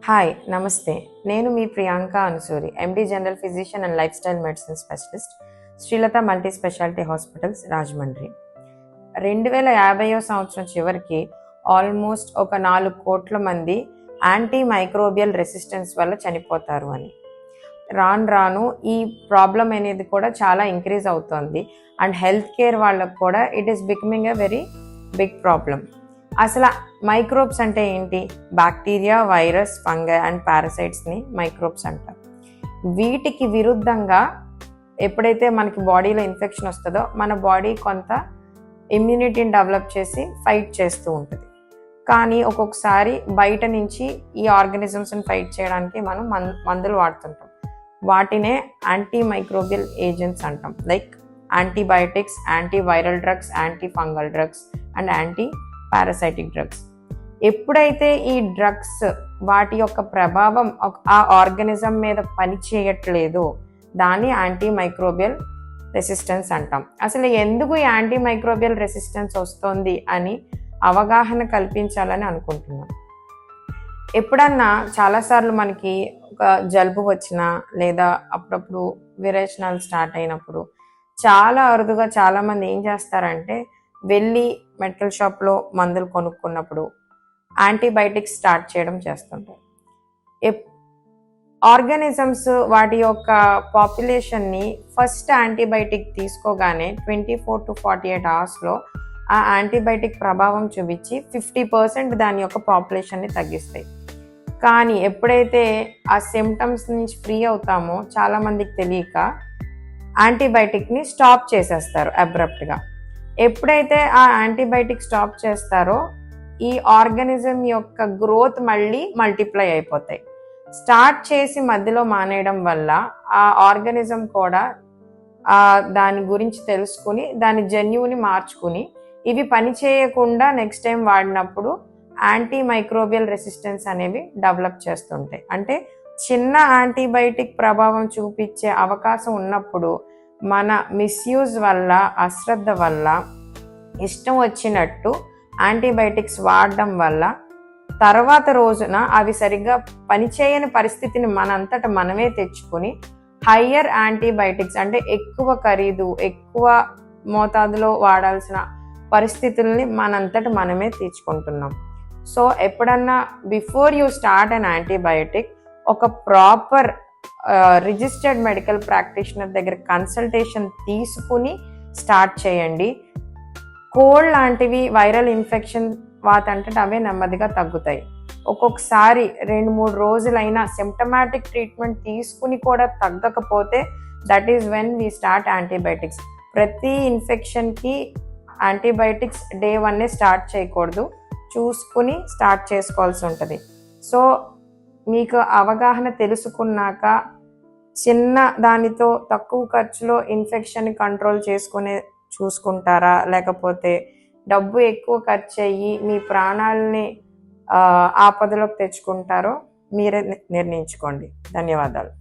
Hi నమస్తే. నేను మీ Priyanka Anusuri, MD general physician and lifestyle medicine specialist, Srilatha multi speciality hospitals, Rajahmundry. 2050 సంవత్సరం చివరికి ఆల్మోస్ట్ ఒక 4 కోట్ల మంది యాంటీ మైక్రోబియల్ రెసిస్టెన్స్ వల్ల చనిపోతారు అని. రాను ఈ ప్రాబ్లం అనేది కూడా చాలా ఇంక్రీజ్ అవుతుంది అండ్ హెల్త్ కేర్ వాళ్ళకు కూడా it is becoming a very big problem. అసలు మైక్రోబ్స్ అంటే ఏంటి? బ్యాక్టీరియా, వైరస్, ఫంగై అండ్ పారాసైట్స్ని మైక్రోబ్స్ అంటారు. వీటికి విరుద్ధంగా ఎప్పుడైతే మనకి బాడీలో ఇన్ఫెక్షన్ వస్తుందో మన బాడీ కొంత ఇమ్యూనిటీని డెవలప్ చేసి ఫైట్ చేస్తూ ఉంటుంది. కానీ ఒక్కొక్కసారి బయట నుంచి ఈ ఆర్గానిజమ్స్ని ఫైట్ చేయడానికి మనం మందులు వాడుతుంటాం. వాటినే యాంటీ మైక్రోబియల్ ఏజెంట్స్ అంటాం. Like antibiotics, antiviral drugs, anti fungal drugs and anti parasitic drugs. ఎప్పుడైతే ఈ డ్రగ్స్ వాటి యొక్క ప్రభావం ఆ ఆర్గానిజం మీద పనిచేయట్లేదో దాన్ని యాంటీ మైక్రోబియల్ రెసిస్టెన్స్ అంటాం. అసలు ఎందుకు ఈ యాంటీ మైక్రోబియల్ రెసిస్టెన్స్ వస్తుంది అని అవగాహన కల్పించాలని అనుకుంటున్నాం. ఎప్పుడన్నా చాలాసార్లు మనకి ఒక జలుబు వచ్చినా లేదా అప్పుడప్పుడు విరేచనాలు స్టార్ట్ అయినప్పుడు చాలా అరుదుగా చాలామంది ఏం చేస్తారంటే వెళ్ళి మెడికల్ షాప్లో మందులు కొనుక్కున్నప్పుడు యాంటీబయాటిక్స్ స్టార్ట్ చేయడం చేస్తుంటారు. ఆర్గానిజమ్స్ వాటి యొక్క పాపులేషన్ని ఫస్ట్ యాంటీబయాటిక్ తీసుకోగానే 24 to 48 అవర్స్లో ఆ యాంటీబయాటిక్ ప్రభావం చూపించి 50% దాని యొక్క పాపులేషన్ని తగ్గిస్తాయి. కానీ ఎప్పుడైతే ఆ సిమ్టమ్స్ నుంచి ఫ్రీ అవుతామో చాలామందికి తెలియక యాంటీబయాటిక్ని స్టాప్ చేసేస్తారు అబ్రప్ట్గా. ఎప్పుడైతే ఆ యాంటీబయాటిక్ స్టాప్ చేస్తారో ఈ ఆర్గానిజం యొక్క గ్రోత్ మళ్ళీ మల్టిప్లై అయిపోతాయి. స్టార్ట్ చేసి మధ్యలో మానేయడం వల్ల ఆ ఆర్గానిజం కూడా దాని గురించి తెలుసుకుని దాని జన్యువుని మార్చుకుని ఇవి పని చేయకుండా నెక్స్ట్ టైం వాడినప్పుడు యాంటీ మైక్రోబియల్ రెసిస్టెన్స్ అనేవి డెవలప్ చేస్తుంటాయి. అంటే చిన్న యాంటీబయాటిక్ ప్రభావం చూపించే అవకాశం ఉన్నప్పుడు మన మిస్యూజ్ వల్ల, అశ్రద్ధ వల్ల, ఇష్టం వచ్చినట్టు యాంటీబయాటిక్స్ వాడడం వల్ల తర్వాత రోజున అవి సరిగ్గా పనిచేయని పరిస్థితిని మనంతట మనమే తెచ్చుకొని హయ్యర్ యాంటీబయాటిక్స్ అంటే ఎక్కువ ఖరీదు, ఎక్కువ మోతాదులో వాడాల్సిన పరిస్థితుల్ని మనంతట మనమే తెచ్చుకుంటున్నాం. సో ఎప్పుడన్నా before you start an antibiotic ఒక ప్రాపర్ రిజిస్టర్డ్ మెడికల్ ప్రాక్టీషనర్ దగ్గర కన్సల్టేషన్ తీసుకుని స్టార్ట్ చేయండి. కోల్డ్ లాంటివి వైరల్ ఇన్ఫెక్షన్ వాటంతట అవే నెమ్మదిగా తగ్గుతాయి. ఒక్కొక్కసారి 2-3 రోజులైనా సిమ్టమాటిక్ ట్రీట్మెంట్ తీసుకుని కూడా తగ్గకపోతే that is when we start antibiotics. ప్రతి ఇన్ఫెక్షన్కి యాంటీబయాటిక్స్ డే 1 స్టార్ట్ చేయకూడదు, చూసుకుని స్టార్ట్ చేసుకోవాల్సి ఉంటుంది. సో మీకు అవగాహన తెలుసుకున్నాక చిన్న దానితో తక్కువ ఖర్చులో ఇన్ఫెక్షన్ కంట్రోల్ చూసుకుంటారా, లేకపోతే డబ్బు ఎక్కువ ఖర్చు అయ్యి మీ ప్రాణాలని ఆపదలోకి తెచ్చుకుంటారో మీరే నిర్ణయించుకోండి. ధన్యవాదాలు.